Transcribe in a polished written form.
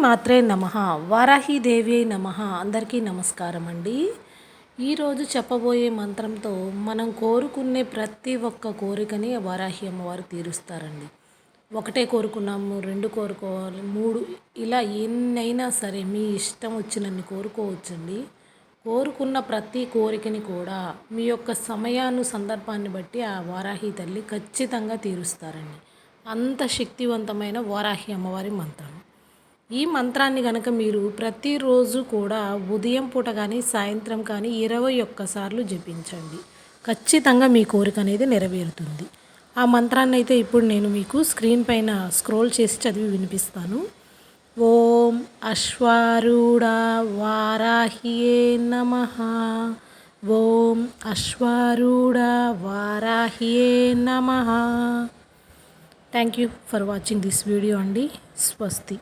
మాత్రే నమః. వారాహీదేవి నమః. అందరికీ నమస్కారం అండి. ఈరోజు చెప్పబోయే మంత్రంతో మనం కోరుకునే ప్రతి ఒక్క కోరికని వారాహి అమ్మవారు తీరుస్తారండి. ఒకటే కోరుకున్నాము, 2 కోరుకోవాలి, 3 ఇలా ఎన్నైనా సరే మీ ఇష్టం వచ్చినన్ని కోరుకోవచ్చండి. కోరుకున్న ప్రతి కోరికని కూడా మీ యొక్క సమయాన్ని సందర్భాన్ని బట్టి ఆ వారాహి తల్లి ఖచ్చితంగా తీరుస్తారండి. అంత శక్తివంతమైన వారాహి అమ్మవారి మంత్రం. ఈ మంత్రాన్ని గనక మీరు ప్రతిరోజు కూడా ఉదయం పూట కానీ సాయంత్రం కానీ 21 సార్లు జపించండి. ఖచ్చితంగా మీ కోరిక అనేది నెరవేరుతుంది. ఆ మంత్రాన్ని అయితే ఇప్పుడు నేను మీకు స్క్రీన్ పైన స్క్రోల్ చేసి చదివి వినిపిస్తాను. ఓం అశ్వారూఢ వారాహియే నమః. ఓం అశ్వారూఢ వారాహియే నమః. Thank you for watching this video అండి. స్వస్తి.